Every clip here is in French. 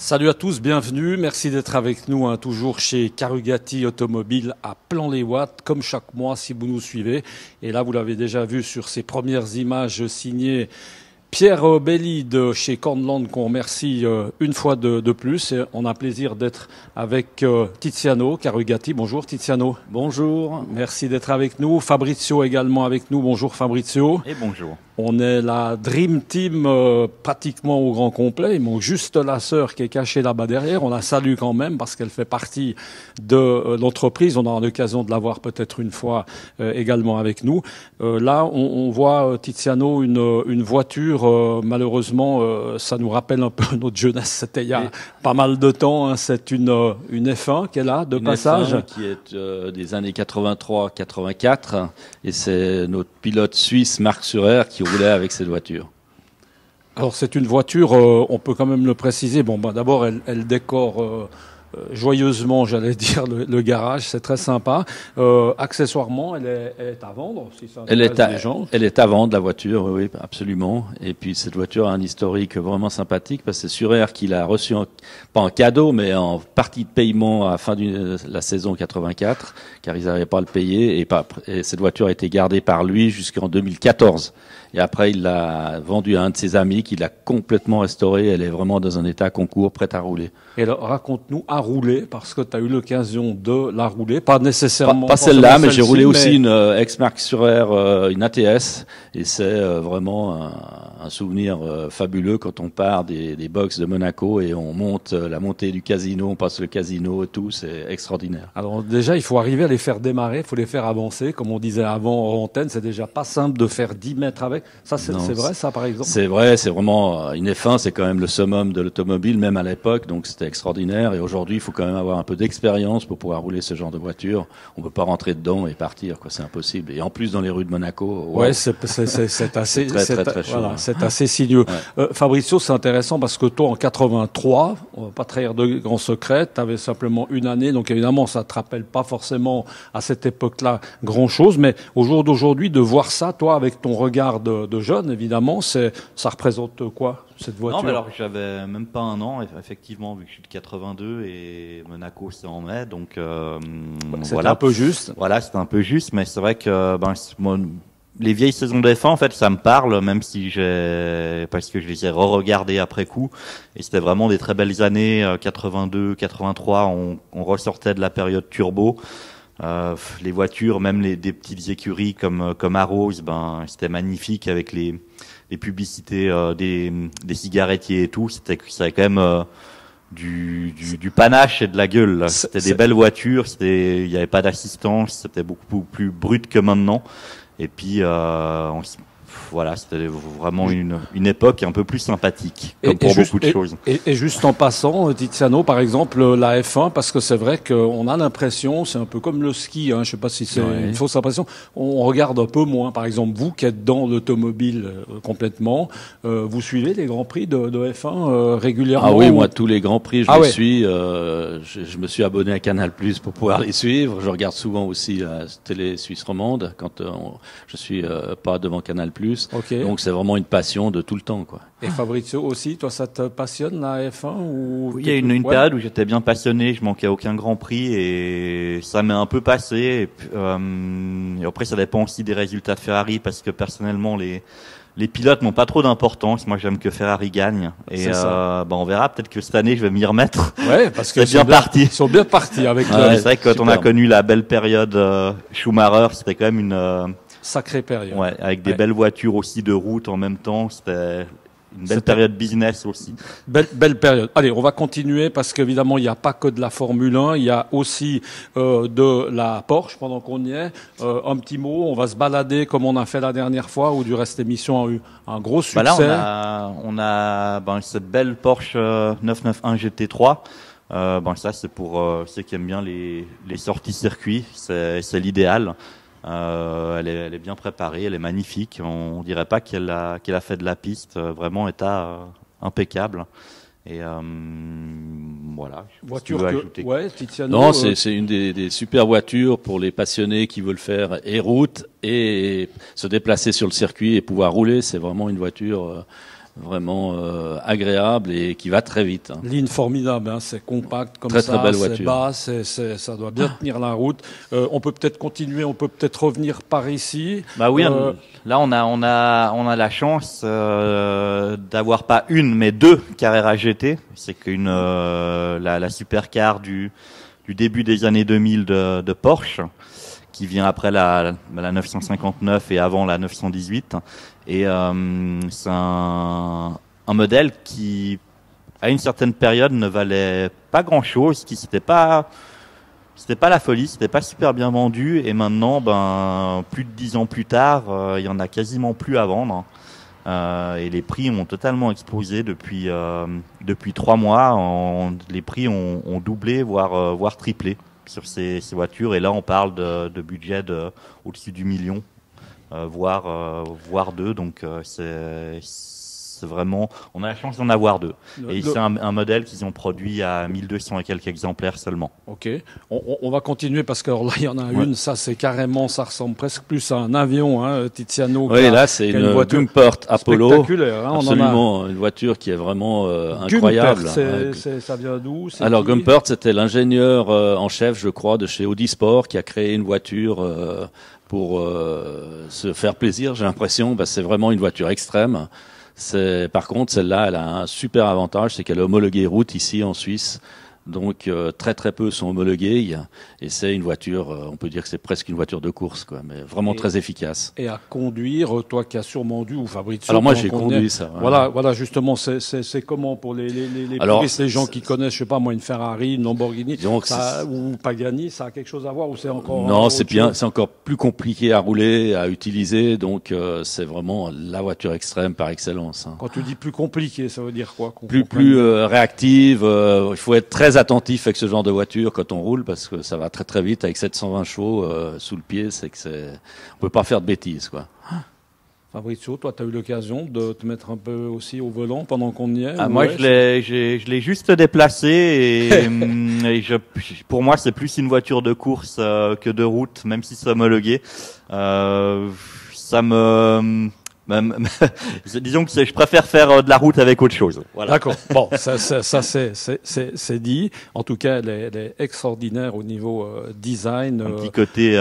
Salut à tous, bienvenue. Merci d'être avec nous, toujours chez Carugati Automobile à Plan-les-Ouates, comme chaque mois si vous nous suivez. Et là, vous l'avez déjà vu sur ces premières images signées Pierre Belli de chez Cornland, qu'on remercie une fois de plus. Et on a plaisir d'être avec Tiziano Carugati. Bonjour Tiziano. Bonjour. Merci d'être avec nous. Fabrizio également avec nous. Bonjour Fabrizio. Et bonjour. On est la Dream Team pratiquement au grand complet. Il manque juste la sœur qui est cachée là-bas derrière. On la salue quand même parce qu'elle fait partie de l'entreprise. On aura l'occasion de la voir peut-être une fois également avec nous. Là, on voit, Tiziano, une voiture. Malheureusement, ça nous rappelle un peu notre jeunesse. C'était il y a pas mal de temps. Hein. C'est une F1 qu'elle a de passage. F1 qui est des années 83-84. Et c'est notre pilote suisse, Marc Surer, qui roulait avec cette voiture. Alors c'est une voiture, on peut quand même le préciser. Bon, d'abord elle décore joyeusement, j'allais dire, le garage. C'est très sympa. Accessoirement, elle est à vendre. Si ça intéresse les gens. Elle est à vendre, la voiture, oui, absolument. Et puis cette voiture a un historique vraiment sympathique parce que c'est Surer qui l'a reçu pas en cadeau, mais en partie de paiement à la fin de la saison 84, car ils n'arrivaient pas à le payer. Et cette voiture a été gardée par lui jusqu'en 2014. Et après, il l'a vendue à un de ses amis qui l'a complètement restaurée. Elle est vraiment dans un état concours, prête à rouler. Et alors, raconte-nous à rouler, parce que tu as eu l'occasion de la rouler. Pas nécessairement. Pas celle-là, mais j'ai roulé aussi une ex-Marc Surer, une ATS. Et c'est vraiment un souvenir fabuleux quand on part des box de Monaco et on monte la montée du casino, on passe le casino et tout. C'est extraordinaire. Alors déjà, il faut arriver à les faire démarrer, il faut les faire avancer. Comme on disait avant en antenne, c'est déjà pas simple de faire 10 mètres avec. Ça, c'est vrai, ça, par exemple? C'est vrai, c'est vraiment, une F1, c'est quand même le summum de l'automobile, même à l'époque, donc c'était extraordinaire. Et aujourd'hui, il faut quand même avoir un peu d'expérience pour pouvoir rouler ce genre de voiture. On peut pas rentrer dedans et partir, quoi, c'est impossible. Et en plus, dans les rues de Monaco, wow, ouais, c'est assez, très chaud. Voilà, c'est assez sinueux. Ouais. Fabricio, c'est intéressant parce que toi, en 83, on va pas trahir de grands secrets, t'avais simplement une année, donc évidemment, ça te rappelle pas forcément à cette époque-là grand chose, mais au jour d'aujourd'hui, de voir ça, toi, avec ton regard de jeune, évidemment, ça représente quoi, cette voiture? Non, mais alors j'avais même pas un an, effectivement, vu que je suis de 82 et Monaco c'est en mai, donc c'était voilà. Un peu juste. Voilà, c'était un peu juste, mais c'est vrai que les vieilles saisons de F1, en fait, ça me parle, même si parce que je les ai re-regardées après coup, et c'était vraiment des très belles années, 82, 83, on ressortait de la période turbo. Les voitures, même des petites écuries comme Arrows, c'était magnifique avec les publicités des cigarettiers et tout. Ça avait quand même du panache et de la gueule. C'était des belles voitures. Il n'y avait pas d'assistance. C'était beaucoup plus brut que maintenant. Et puis voilà, c'était vraiment une époque un peu plus sympathique, comme pour beaucoup de choses. Et juste en passant, Tiziano, par exemple, la F1, parce que c'est vrai qu'on a l'impression, c'est un peu comme le ski, hein, je sais pas si c'est une fausse impression, on regarde un peu moins. Par exemple, vous qui êtes dans l'automobile complètement, vous suivez les Grands Prix de F1 régulièrement? Ah oui, moi, tous les Grands Prix, je les suis. Je me suis abonné à Canal+ pour pouvoir les suivre. Je regarde souvent aussi la télé suisse romande quand je suis pas devant Canal+. Okay. Donc c'est vraiment une passion de tout le temps, quoi. Et Fabrizio aussi, toi ça te passionne la F1 ou... Oui, il y a une période où j'étais bien passionné, je manquais aucun Grand Prix et ça m'est un peu passé. Et après ça dépend aussi des résultats de Ferrari parce que personnellement les pilotes n'ont pas trop d'importance. Moi, j'aime que Ferrari gagne. Et on verra. Peut-être que cette année, je vais m'y remettre. Ouais, parce que ils sont bien partis avec. C'est vrai que quand on a connu la belle période Schumacher, c'était quand même une sacrée période. Ouais, avec des belles voitures aussi de route en même temps. C'était une belle période business aussi. Belle période. Allez, on va continuer parce qu'évidemment, il n'y a pas que de la Formule 1, il y a aussi de la Porsche pendant qu'on y est. Un petit mot, on va se balader comme on a fait la dernière fois où du reste l'émission a eu un gros succès. Là, on a cette belle Porsche 991 GT3. Ça, c'est pour ceux qui aiment bien les sorties circuit. C'est l'idéal. Elle est bien préparée, elle est magnifique. On dirait pas qu'elle a fait de la piste. Vraiment état impeccable. Et voilà. Voiture Tiziano. Non, c'est une des super voitures pour les passionnés qui veulent faire route et se déplacer sur le circuit et pouvoir rouler. C'est vraiment une voiture vraiment agréable et qui va très vite. Ligne formidable, hein, c'est compact comme très, ça, très belle c'est voiture. bas, ça doit bien tenir la route. On peut peut-être continuer, on peut peut-être revenir par ici. Bah oui, là on a la chance d'avoir pas une mais deux Carrera GT. C'est qu'une la supercar du début des années 2000 de Porsche, qui vient après la 959 et avant la 918. Et c'est un modèle qui, à une certaine période, ne valait pas grand-chose, qui c'était pas la folie, c'était pas super bien vendu. Et maintenant, plus de 10 ans plus tard, il y en a quasiment plus à vendre. Et les prix ont totalement explosé depuis 3 mois. Les prix ont doublé, voire triplé sur ces voitures. Et là, on parle de budget au-dessus du million, voire deux. Donc c'est vraiment, on a la chance d'en avoir deux. Et c'est un modèle qu'ils ont produit à 1200 et quelques exemplaires seulement. Ok, on va continuer parce que alors là il y en a une, ça c'est carrément, ça ressemble presque plus à un avion, hein, Tiziano. Oui, là c'est une voiture Gumpert Apollo, spectaculaire, hein, absolument, une voiture qui est vraiment incroyable. Ça vient d'où? Alors Gumpert, c'était l'ingénieur en chef, je crois, de chez Audi Sport, qui a créé une voiture pour se faire plaisir. J'ai l'impression, c'est vraiment une voiture extrême. Par contre, celle-là, elle a un super avantage, c'est qu'elle est homologuée route ici en Suisse. Donc très très peu sont homologués et c'est une voiture, on peut dire que c'est presque une voiture de course, quoi, mais vraiment très efficace. Et à conduire, toi qui as sûrement dû, ou Fabrizio. Alors moi j'ai conduit ça. Ouais. Voilà justement, c'est comment pour les puristes, les gens qui connaissent, je sais pas moi, une Ferrari, une Lamborghini, ou Pagani, ça a quelque chose à voir ou c'est encore? Non, c'est encore plus compliqué à rouler, à utiliser, donc c'est vraiment la voiture extrême par excellence. Hein. Quand tu dis plus compliqué, ça veut dire quoi? Plus réactive, il faut être très attentif avec ce genre de voiture quand on roule parce que ça va très très vite avec 720 chevaux sous le pied, on peut pas faire de bêtises, quoi. Fabrizio, toi, tu as eu l'occasion de te mettre un peu aussi au volant pendant qu'on y est? Moi, je l'ai juste déplacé et pour moi, c'est plus une voiture de course que de route, même si c'est homologué. Disons que je préfère faire de la route avec autre chose. Voilà. D'accord. Bon, ça c'est dit. En tout cas, elle est extraordinaire au niveau design. Un petit côté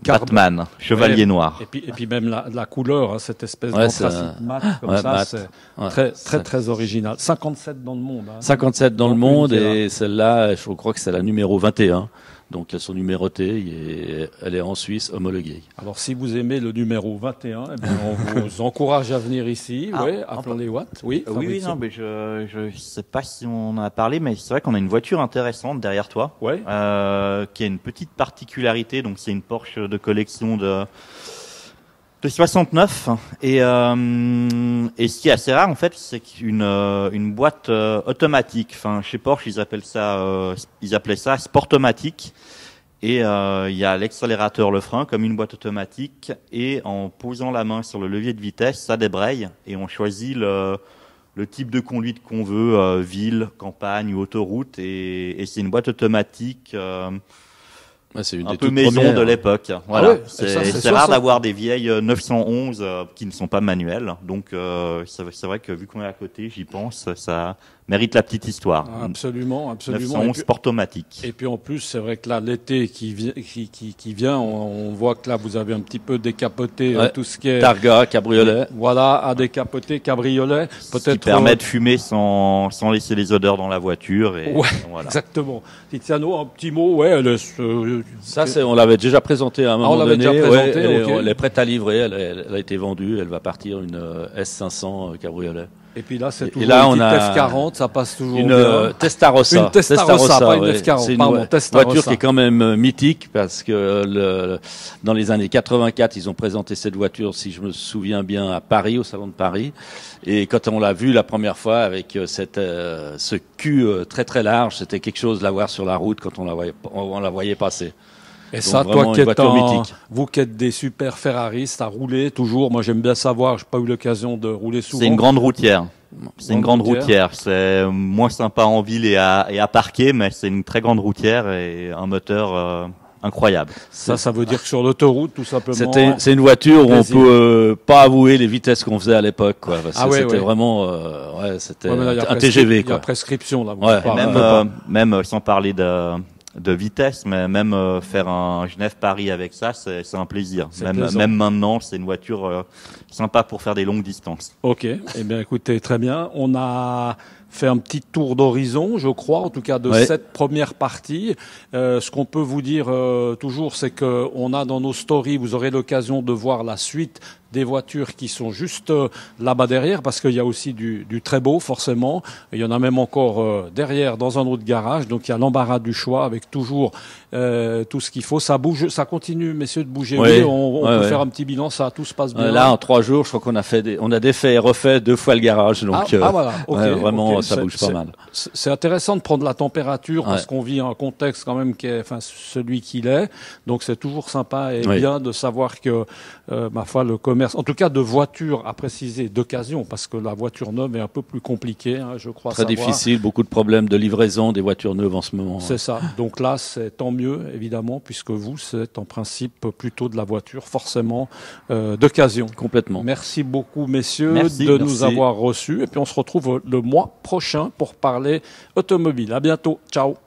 Batman, chevalier noir. Et puis même la couleur, hein, cette espèce d'anthracite mat comme ça, c'est très original. 57 dans le monde. Hein. 57 dans le monde et celle-là, je crois que c'est la numéro 21. Donc elles sont numérotées et elle est en Suisse homologuée. Alors si vous aimez le numéro 21, eh bien, on vous encourage à venir ici, à Plan des Watts. Oui, non, mais je sais pas si on en a parlé, mais c'est vrai qu'on a une voiture intéressante derrière toi, qui a une petite particularité. Donc c'est une Porsche de collection de 69 et ce qui est assez rare en fait, c'est une boîte automatique. Enfin, chez Porsche ils appelaient ça Sportomatique. Et il y a l'accélérateur, le frein comme une boîte automatique, et en posant la main sur le levier de vitesse, ça débraye et on choisit le type de conduite qu'on veut, ville, campagne ou autoroute, et c'est une boîte automatique. C'est une un peu maison premières, de l'époque. Voilà. Ah ouais, c'est rare d'avoir des vieilles 911 qui ne sont pas manuelles. Donc c'est vrai que vu qu'on est à côté, j'y pense, ça mérite la petite histoire. Absolument. 911 Sportomatique. Et puis en plus, c'est vrai que là, l'été qui vient, on voit que là, vous avez un petit peu décapoté tout ce qui est Targa, cabriolet. Voilà, à décapoter, cabriolet. Peut-être qui permet de fumer sans laisser les odeurs dans la voiture. Et voilà. Exactement. Tiziano, un petit mot, Ça, on l'avait déjà présenté à un moment donné. Elle est prête à livrer. Elle a été vendue. Elle va partir une S500 cabriolet. Et puis là, c'est toujours une petite F40, ça passe toujours bien. Testarossa. Une Testarossa, pas une F40. C'est une voiture qui est quand même mythique parce que dans les années 84, ils ont présenté cette voiture, si je me souviens bien, à Paris, au Salon de Paris. Et quand on l'a vue la première fois avec ce cul très très large, c'était quelque chose de la voir sur la route quand on la voyait passer. Et donc ça, toi vous qui êtes des super Ferraristes à rouler toujours, moi j'aime bien savoir, j'ai pas eu l'occasion de rouler souvent. C'est une grande routière. C'est moins sympa en ville et à parquer, mais c'est une très grande routière et un moteur incroyable. Ça veut dire que sur l'autoroute, tout simplement. C'est une voiture où on peut pas avouer les vitesses qu'on faisait à l'époque, quoi. Parce que c'était vraiment, c'était un TGV, quoi. Il y a prescription, là. Même sans parler de vitesse, mais même faire un Genève-Paris avec ça, c'est un plaisir. Même maintenant, c'est une voiture sympa pour faire des longues distances. Ok, eh bien écoutez, très bien. On a fait un petit tour d'horizon, je crois, en tout cas de cette première partie. Ce qu'on peut vous dire toujours, c'est que on a dans nos stories, vous aurez l'occasion de voir la suite des voitures qui sont juste là-bas derrière, parce qu'il y a aussi du très beau, forcément. Il y en a même encore derrière, dans un autre garage. Donc il y a l'embarras du choix, avec toujours tout ce qu'il faut. Ça bouge, ça continue, messieurs, de bouger. On peut faire un petit bilan, ça, tout se passe bien. Là, en 3 jours, je crois qu'on a défait et refait 2 fois le garage. Donc, voilà. Vraiment, ça bouge pas mal. C'est intéressant de prendre la température, parce qu'on vit un contexte quand même qui est, celui qu'il est. Donc c'est toujours sympa et bien de savoir que, ma foi, le commerce, en tout cas de voitures, à préciser, d'occasion, parce que la voiture neuve est un peu plus compliquée, je crois. Très difficile, beaucoup de problèmes de livraison des voitures neuves en ce moment. C'est ça. Donc là, c'est tant mieux, évidemment, puisque vous, c'est en principe plutôt de la voiture, forcément, d'occasion. Complètement. Merci beaucoup, messieurs, de nous avoir reçus. Et puis on se retrouve le mois prochain pour parler automobile. À bientôt. Ciao.